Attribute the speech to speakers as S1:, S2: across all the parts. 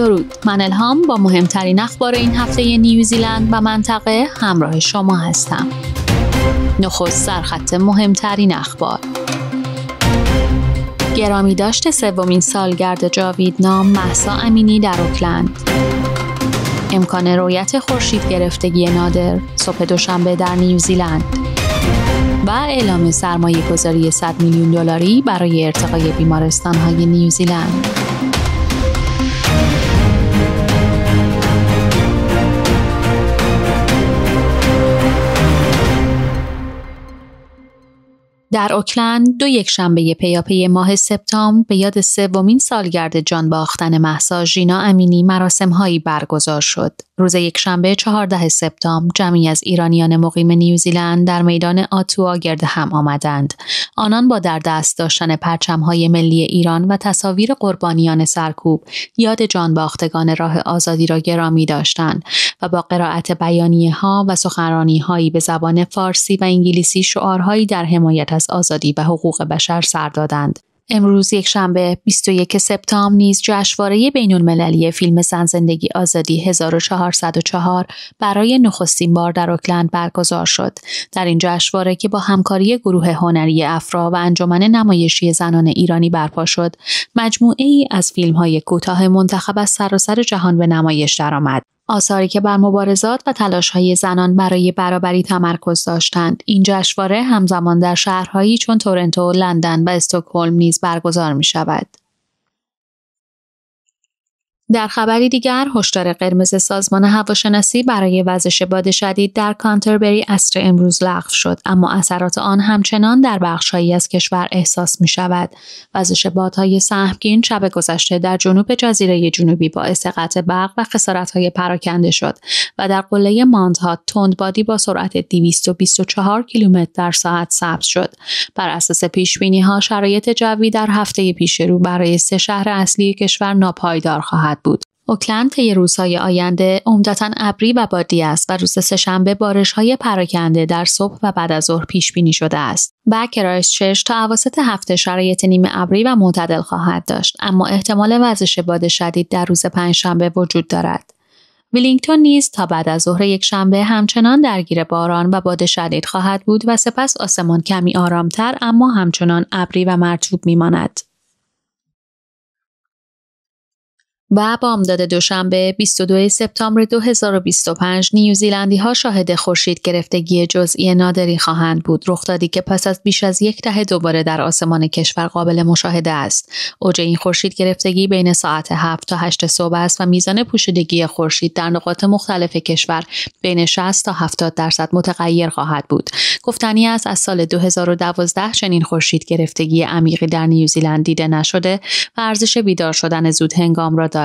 S1: درود، من الهام با مهمترین اخبار این هفته نیوزیلند و منطقه همراه شما هستم. نخست سرخط مهمترین اخبار. گرامی داشته سومین سالگرد جاویدنام مهسا امینی در اوکلند. امکان رؤیت خورشید گرفتگی نادر صبح دوشنبه در نیوزیلند و اعلام سرمایه گذاری 100 میلیون دلاری برای ارتقای بیمارستان‌های نیوزیلند. در اوکلند دو یکشنبه پیاپی ماه سپتامبر به یاد سومین سالگرد جان باختن مهسا ژینا امینی مراسم‌هایی برگزار شد. روز یکشنبه 14 سپتامبر جمعی از ایرانیان مقیم نیوزیلند در میدان آتوا گرد هم آمدند. آنان با در دست داشتن پرچم‌های ملی ایران و تصاویر قربانیان سرکوب یاد جان باختگان راه آزادی را گرامی داشتند و با قرائت بیانیه‌ها و سخنرانی‌هایی به زبان فارسی و انگلیسی شعارهایی در حمایت از آزادی و حقوق بشر سر دادند. امروز یکشنبه 21 سپتامبر نیز جشنواره بین‌المللی فیلم زن زندگی آزادی 1404 برای نخستین بار در اوکلند برگزار شد. در این جشنواره که با همکاری گروه هنری افرا و انجمن نمایشی زنان ایرانی برپا شد، مجموعه‌ای از فیلم‌های کوتاه منتخب از سراسر جهان به نمایش درآمد. آثاری که بر مبارزات و تلاش‌های زنان برای برابری تمرکز داشتند. این جشنواره همزمان در شهرهایی چون تورنتو، لندن و استکهلم نیز برگزار می‌شود. در خبری دیگر، هشدار قرمز سازمان هواشناسی برای وزش باد شدید در کانتربری عصر امروز لغو شد، اما اثرات آن همچنان در بخش‌هایی از کشور احساس می‌شود. وزش بادهای سهمگین شب گذشته در جنوب جزیره جنوبی باعث قطع برق و خسارت‌های پراکنده شد و در قله مانتهات تندبادی با سرعت 224 کیلومتر در ساعت ثبت شد. بر اساس پیش‌بینی‌ها شرایط جوی در هفته پیش رو برای 3 شهر اصلی کشور ناپایدار خواهد بود. اوکلند طی روزهای آینده عمدتاً ابری و بادی است و روز سه‌شنبه بارش‌های پراکنده در صبح و بعد از ظهر پیش بینی شده است. کرایستچرچ تا اواسط هفته شرایط نیمه ابری و معتدل خواهد داشت، اما احتمال وزش باد شدید در روز پنجشنبه وجود دارد. ولینگتون نیز تا بعد از ظهر یکشنبه همچنان درگیر باران و باد شدید خواهد بود و سپس آسمان کمی آرامتر اما همچنان ابری و مرطوب می‌ماند. و بامداد دوشنبه 22 سپتامبر 2025 نیوزیلندی‌ها شاهد خورشید گرفتگی جزئی نادری خواهند بود، رخدادی که پس از بیش از یک دهه دوباره در آسمان کشور قابل مشاهده است. اوج این خورشید گرفتگی بین ساعت 7 تا 8 صبح است و میزان پوشیدگی خورشید در نقاط مختلف کشور بین 60 تا 70% متغیر خواهد بود. گفتنی است از سال 2012 چنین خورشید گرفتگی عمیقی در نیوزیلند دیده نشده و ارزش بیدار شدن زود هنگام را دارد.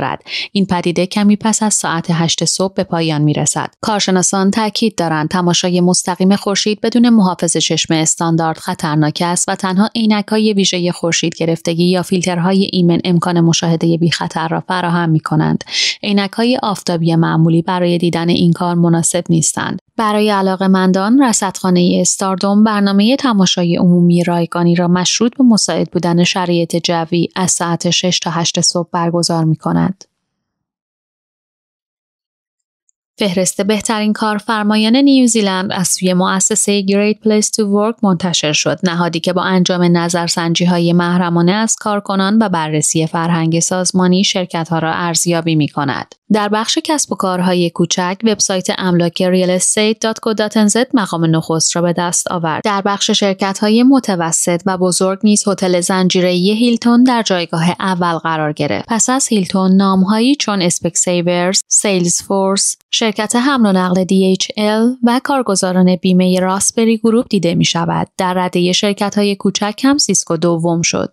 S1: این پدیده کمی پس از ساعت 8 صبح به پایان میرسد. کارشناسان تاکید دارند تماشای مستقیم خورشید بدون محافظ چشم استاندارد خطرناک است و تنها عینک‌های ویژه خورشید گرفتگی یا فیلترهای ایمن امکان مشاهده بی خطر را فراهم می‌کنند. عینک‌های آفتابی معمولی برای دیدن این کار مناسب نیستند. برای علاقه‌مندان، رصدخانه استاردوم برنامه تماشای عمومی رایگانی را مشروط به مساعد بودن شرایط جوی از ساعت 6 تا 8 صبح برگزار می‌کند. فهرست بهترین کارفرمایان نیوزیلند از سوی مؤسسه Great Place to Work منتشر شد، نهادی که با انجام نظرسنجی‌های محرمانه از کارکنان و بررسی فرهنگ سازمانی شرکت‌ها را ارزیابی می‌کند. در بخش کسب و کارهای کوچک، وبسایت املاک realestate.co.nz مقام نخست را به دست آورد. در بخش شرکت‌های متوسط و بزرگ نیز هتل زنجیره‌ای هیلتون در جایگاه اول قرار گرفت. پس از هیلتون نام‌هایی چون اسپکسیورز، سیلزفورس، شرکت حمل و نقل DHL و کارگزاران بیمه راسبری گروپ دیده می‌شود. در رده شرکت‌های کوچک هم سیسکو دوم شد.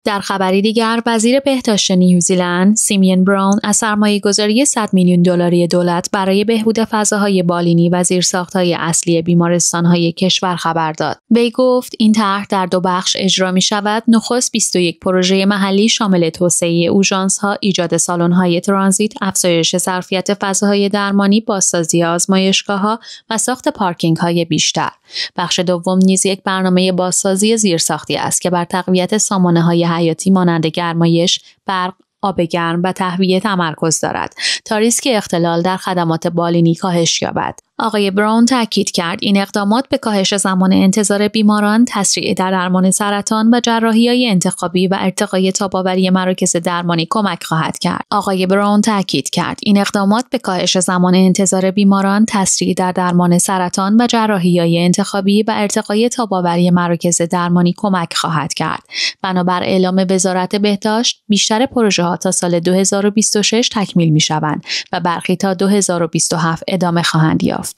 S1: در خبری دیگر، وزیر بهداشت نیوزیلند سیمیون براون از سرمایه‌گذاری 100 میلیون دلاری دولت برای بهبود فضاهای بالینی و زیرساخت‌های اصلی بیمارستان‌های کشور خبر داد. وی گفت این طرح در 2 بخش اجرا می‌شود. نخست 21 پروژه محلی شامل توسعه اورژانس‌ها، ایجاد سالن‌های ترانزیت، افزایش ظرفیت فضاهای درمانی، بازسازی آزمایشگاه‌ها و ساخت پارکینگ‌های بیشتر. بخش دوم نیز یک برنامه بازسازی زیرساختی است که بر تقویت سامانه‌های حیاتی مانند گرمایش، برق، آب گرم و تهویه تمرکز دارد تا ریسک اختلال در خدمات بالینی کاهش یابد. آقای براون تاکید کرد این اقدامات به کاهش زمان انتظار بیماران، تسریع در درمان سرطان و جراحی‌های انتخابی و ارتقای تاب‌آوری مراکز درمانی کمک خواهد کرد. آقای براون تاکید کرد این اقدامات به کاهش زمان انتظار بیماران، تسریع در درمان سرطان و جراحی‌های انتخابی و ارتقای تاب‌آوری مراکز درمانی کمک خواهد کرد. بنابر اعلام وزارت بهداشت، بیشتر پروژه‌ها تا سال 2026 تکمیل می‌شوند و برخی تا 2027 ادامه خواهند یافت.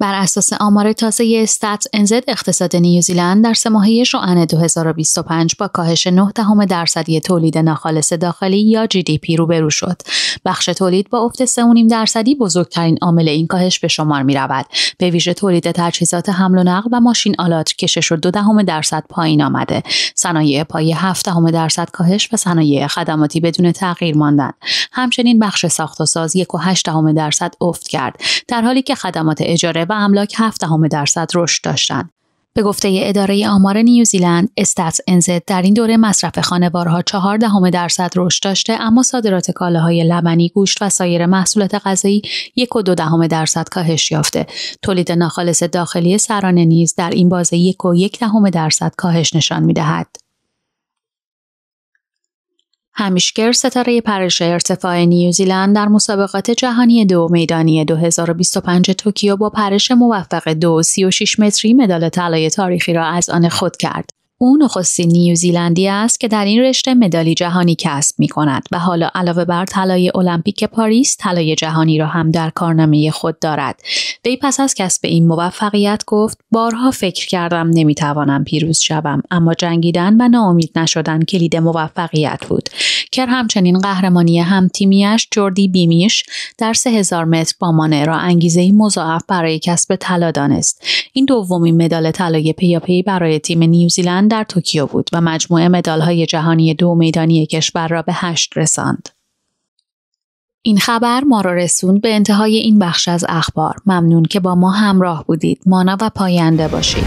S1: بر اساس آمار تازه استاتس NZ اقتصاد نیوزیلند در 3 ماهه ژوئن 2025 با کاهش 0.9% تولید ناخالص داخلی یا GDP روبرو شد. بخش تولید با افت 3.5% بزرگترین عامل این کاهش به شمار می رود. به ویژه تولید تجهیزات حمل و نقل و ماشین آلات که 0.2% پایین آمده. صنایع پایه 0.7% کاهش و صنایع خدماتی بدون تغییر ماندند. همچنین بخش ساخت و ساز 1.8% افت کرد، در حالی که خدمات اجاره و املاک 0.7% رشد داشتند. به گفته اداره آمار نیوزیلند، استاتس NZ در این دوره مصرف خانوارها 0.4% رشد داشته، اما صادرات کالاهای لبنی، گوشت و سایر محصولات غذایی 1.2% کاهش یافته. تولید ناخالص داخلی سرانه نیز در این بازه 1.1% کاهش نشان می‌دهد. همیشگر ستاره پرش ارتفاع نیوزیلند در مسابقات جهانی 2 میدانی 2025 توکیو با پرش موفق 2.36 متری مدال طلای تاریخی را از آن خود کرد. او نخستین نیوزیلندی است که در این رشته مدالی جهانی کسب می‌کند و حالا علاوه بر طلای المپیک پاریس، طلای جهانی را هم در کارنامه خود دارد. وی پس از کسب این موفقیت گفت: بارها فکر کردم نمی‌توانم پیروز شوم، اما جنگیدن و ناامید نشدن کلید موفقیت بود. کر همچنین قهرمانی هم تیمیش جوردی بیمیش در 3000 متر با مانع را انگیزه‌ای مضاعف برای کسب طلا دانست. این دومین مدال طلای پیاپی برای تیم نیوزیلند در توکیو بود و مجموع مدال‌های جهانی 2 میدانی کشور را به 8 رساند. این خبر ما را رسوند به انتهای این بخش از اخبار. ممنون که با ما همراه بودید. مانا و پاینده باشید.